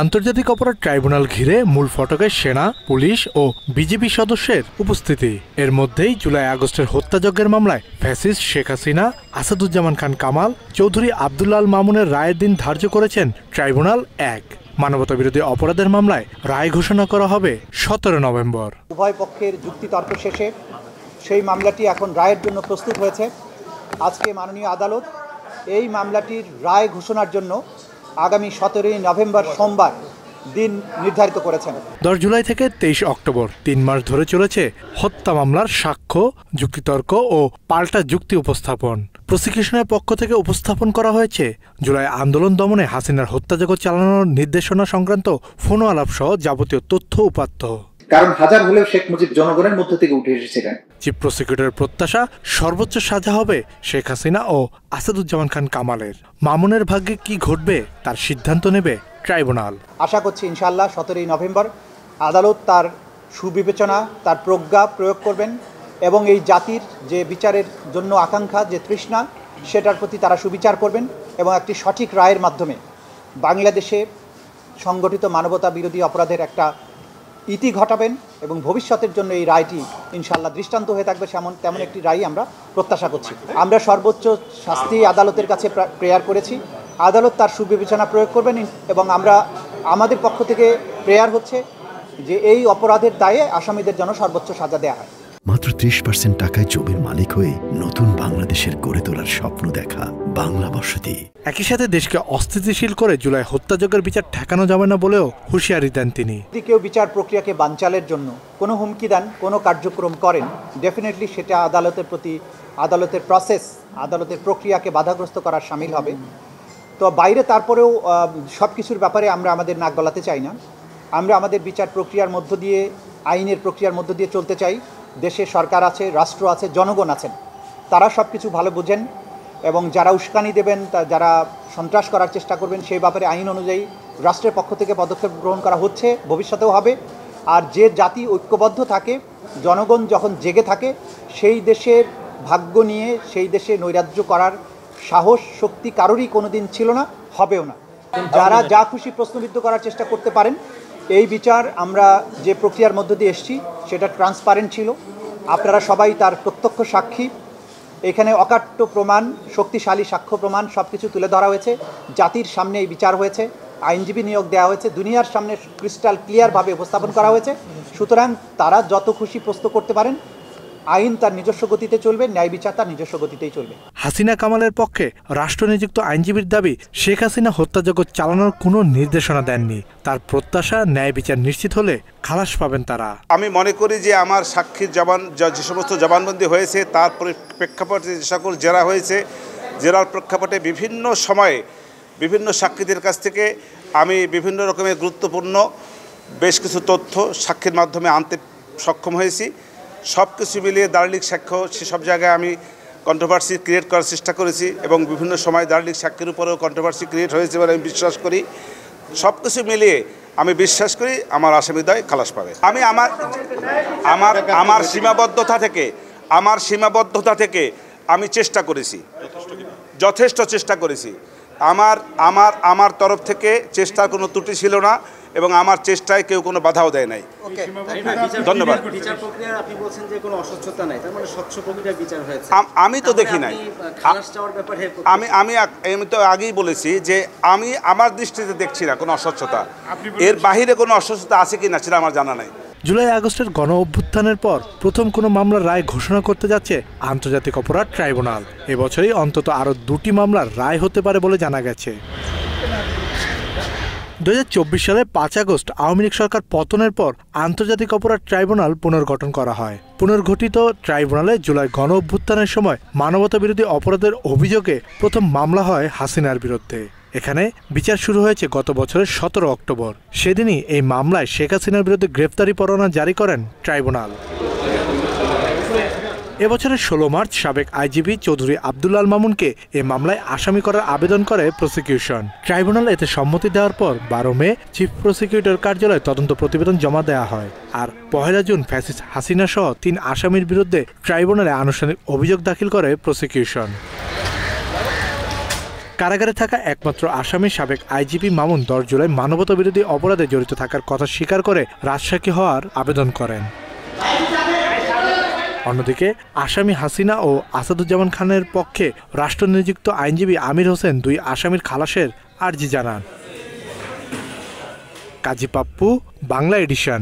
আন্তর্জাতিক অপরাধ ট্রাইব্যুনাল ঘিরে মূল ফটকে সেনা, পুলিশ ও বিজেপি সদস্যের উপস্থিতি। এর মধ্যেই জুলাই আগস্টের হত্যাযজ্ঞের মামলায় ফ্যাসিস্ট শেখ হাসিনা, আসাদুজ্জামান খান কামাল, চৌধুরী আব্দুল্লাহ আল মামুনের রায়ের দিন ধার্য করেছেন ট্রাইব্যুনাল ১। মানবতাবিরোধী অপরাধের মামলায় রায় ঘোষণা করা হবে ১৭ নভেম্বর। উভয় পক্ষের যুক্তিতর্ক শেষে সেই মামলাটি এখন রায়ের জন্য প্রস্তুত হয়েছে। আজকে মাননীয় আদালত এই মামলাটির রায় ঘোষণার জন্য আগামী ১৭ নভেম্বর সোমবার দিন নির্ধারিত করেছেন। ১০ জুলাই থেকে ২৩ অক্টোবর ৩ মাস ধরে চলেছে হত্যা মামলার সাক্ষ্য, যুক্তিতর্ক ও পাল্টা যুক্তি উপস্থাপন। প্রসিকিউশনের পক্ষ থেকে উপস্থাপন করা হয়েছে জুলাই আন্দোলন দমনে হাসিনার হত্যাযজ্ঞ চালানোর নির্দেশনা সংক্রান্ত ফোন আলাপ সহ যাবতীয় তথ্য উপাত্ত। কারণ হাজার হলেও শেখ মুজিব জনগণের মধ্য থেকে উঠে এসেছিলেন। চিফ প্রসিকিউটরের প্রত্যাশা সর্বোচ্চ সাজা হবে শেখ হাসিনা ও আসাদুজ্জামান খান কামালের। মামুনের ভাগ্যে কি ঘটবে তার সিদ্ধান্ত নেবে ট্রাইব্যুনাল। আশা করছি ইনশাআল্লাহ ১৭ নভেম্বর আদালত তার সুবিবেচনা, তার প্রজ্ঞা প্রয়োগ করবেন এবং এই জাতির যে বিচারের জন্য আকাঙ্ক্ষা, যে তৃষ্ণা, সেটার প্রতি তারা সুবিচার করবেন এবং একটি সঠিক রায়ের মাধ্যমে বাংলাদেশে সংগঠিত মানবতা বিরোধী অপরাধের একটা ইতি ঘটাবেন এবং ভবিষ্যতের জন্য এই রায়টি ইনশাআল্লাহ দৃষ্টান্ত হয়ে থাকবে তেমন একটি রায় আমরা প্রত্যাশা করছি। আমরা সর্বোচ্চ শাস্তি আদালতের কাছে প্রেয়ার করেছি, আদালত তার সুবিবেচনা প্রয়োগ করবেন এবং আমাদের পক্ষ থেকে প্রেয়ার হচ্ছে যে এই অপরাধের দায়ে আসামিদের জন্য সর্বোচ্চ সাজা দেওয়া হয়। মাত্র ৩০% টাকায় জমির মালিক হয়ে নতুন বাংলাদেশের গড়ে তোলার স্বপ্ন দেখা বাংলা বসতি। একই সাথে দেশকে অস্থিতিশীল করে জুলাই হত্যাযজ্ঞের বিচার ঠেকানো যাবে না বলেও হুঁশিয়ারি দেন তিনি। যদি কেউ বিচার প্রক্রিয়াকে বানচালের জন্য কোনো হুমকি দেন, কোনো কার্যক্রম করেন, ডেফিনেটলি সেটা আদালতের প্রতি, আদালতের প্রসেস, আদালতের প্রক্রিয়াকে বাধাগ্রস্ত করার শামিল হবে। তো বাইরে তারপরেও সব কিছুর ব্যাপারে আমরা আমাদের নাক গলাতে চাই না। আমরা আমাদের বিচার প্রক্রিয়ার মধ্য দিয়ে, আইনের প্রক্রিয়ার মধ্য দিয়ে চলতে চাই। দেশে সরকার আছে, রাষ্ট্র আছে, জনগণ আছেন, তারা সব কিছু ভালো বোঝেন এবং যারা উস্কানি দেবেন, যারা সন্ত্রাস করার চেষ্টা করবেন, সেই ব্যাপারে আইন অনুযায়ী রাষ্ট্রের পক্ষ থেকে পদক্ষেপ গ্রহণ করা হচ্ছে, ভবিষ্যতেও হবে। আর যে জাতি ঐক্যবদ্ধ থাকে, জনগণ যখন জেগে থাকে, সেই দেশের ভাগ্য নিয়ে সেই দেশে নৈরাজ্য করার সাহস, শক্তি কারোরই কোনোদিন ছিল না, হবেও না। যারা যা খুশি প্রশ্নবিদ্ধ করার চেষ্টা করতে পারেন। এই বিচার আমরা যে প্রক্রিয়ার মধ্য দিয়ে এসেছি সেটা ট্রান্সপারেন্ট ছিল, আপনারা সবাই তার প্রত্যক্ষ সাক্ষী। এখানে অকাট্য প্রমাণ, শক্তিশালী সাক্ষ্য প্রমাণ সব কিছু তুলে ধরা হয়েছে, জাতির সামনে এই বিচার হয়েছে, আইনজীবী নিয়োগ দেওয়া হয়েছে, দুনিয়ার সামনে ক্রিস্টাল ক্লিয়ারভাবে উপস্থাপন করা হয়েছে। সুতরাং তারা যত খুশি প্রশ্ন করতে পারেন, আইন তার নিজস্ব গতিতে চলবে, ন্যায় বিচার তার নিজস্ব গতিতেই চলবে। হাসিনা কামালের পক্ষে রাষ্ট্রনিযুক্ত আইনজীবীর দাবি, শেখ হাসিনা হত্যাযজ্ঞ চালানোর কোনো নির্দেশনা দেননি। তার প্রত্যাশা ন্যায় বিচার নিশ্চিত হলে খালাস পাবেন তারা। আমি মনে করি যে আমার সাক্ষীর যে সমস্ত জবানবন্দি হয়েছে তার প্রেক্ষাপটে যে সকল জেরা হয়েছে, জেরার প্রেক্ষাপটে বিভিন্ন সময়ে বিভিন্ন সাক্ষীদের কাছ থেকে আমি বিভিন্ন রকমের গুরুত্বপূর্ণ বেশ কিছু তথ্য সাক্ষীর মাধ্যমে আনতে সক্ষম হয়েছি। সব কিছু মিলিয়ে দালিলিক সাক্ষ্য সেসব জায়গায় আমি কন্ট্রোভার্সি ক্রিয়েট করার চেষ্টা করেছি এবং বিভিন্ন সময় দালিলিক সাক্ষীর উপরেও কন্ট্রোভার্সি ক্রিয়েট হয়েছে বলে আমি বিশ্বাস করি। সব কিছু মিলিয়ে আমি বিশ্বাস করি আমার আসামিদ্বয় খালাস পাবে। আমি আমার সীমাবদ্ধতা থেকে আমি চেষ্টা করেছি, যথেষ্ট চেষ্টা করেছি। আমার তরফ থেকে চেষ্টার কোনো ত্রুটি ছিল না এবং আমার চেষ্টায় কেউ কোনো বাধাও দেয় নাই। ধন্যবাদ। আমি তো দেখি নাই, আমি তো আগেই বলেছি যে আমি আমার দৃষ্টিতে দেখছি না কোনো অস্বচ্ছতা। এর বাহিরে কোনো অস্বচ্ছতা আছে কি না সেটা আমার জানা নাই। জুলাই আগস্টের গণ অভ্যুত্থানের পর প্রথম কোনো মামলার রায় ঘোষণা করতে যাচ্ছে আন্তর্জাতিক অপরাধ ট্রাইব্যুনাল। এবছরই অন্তত আরও 2টি মামলার রায় হতে পারে বলে জানা গেছে। 2024 সালে 5 আগস্ট আওয়ামী লীগ সরকার পতনের পর আন্তর্জাতিক অপরাধ ট্রাইব্যুনাল পুনর্গঠন করা হয়। পুনর্গঠিত ট্রাইব্যুনালে জুলাই গণ অভ্যুত্থানের সময় মানবতা বিরোধী অপরাধের অভিযোগে প্রথম মামলা হয় হাসিনার বিরুদ্ধে। এখানে বিচার শুরু হয়েছে গত বছরের 17 অক্টোবর। সেদিনই এই মামলায় শেখ হাসিনার বিরুদ্ধে গ্রেফতারি পরোয়ানা জারি করেন ট্রাইব্যুনাল। এবছরের 16 মার্চ সাবেক আইজিপি চৌধুরী আব্দুল্লাহ আল মামুনকে এই মামলায় আসামি করার আবেদন করে প্রসিকিউশন। ট্রাইব্যুনাল এতে সম্মতি দেওয়ার পর 12 মে চিফ প্রসিকিউটর কার্যালয়ে তদন্ত প্রতিবেদন জমা দেওয়া হয়। আর 1 জুন ফ্যাসিস্ট হাসিনা সহ 3 আসামির বিরুদ্ধে ট্রাইব্যুনালে আনুষ্ঠানিক অভিযোগ দাখিল করে প্রসিকিউশন। কারাগারে থাকা একমাত্র আসামি সাবেক আইজিপি মামুন 10 জুলাই মানবতাবিরোধী অপরাধে জড়িত থাকার কথা স্বীকার করে রাজসাক্ষী হওয়ার আবেদন করেন। অন্যদিকে আসামি হাসিনা ও আসাদুজ্জামান খানের পক্ষে রাষ্ট্রনিযুক্ত আইনজীবী আমির হোসেন 2 আসামির খালাসের আর্জি জানান। কাজী পাপ্পু, বাংলা এডিশন।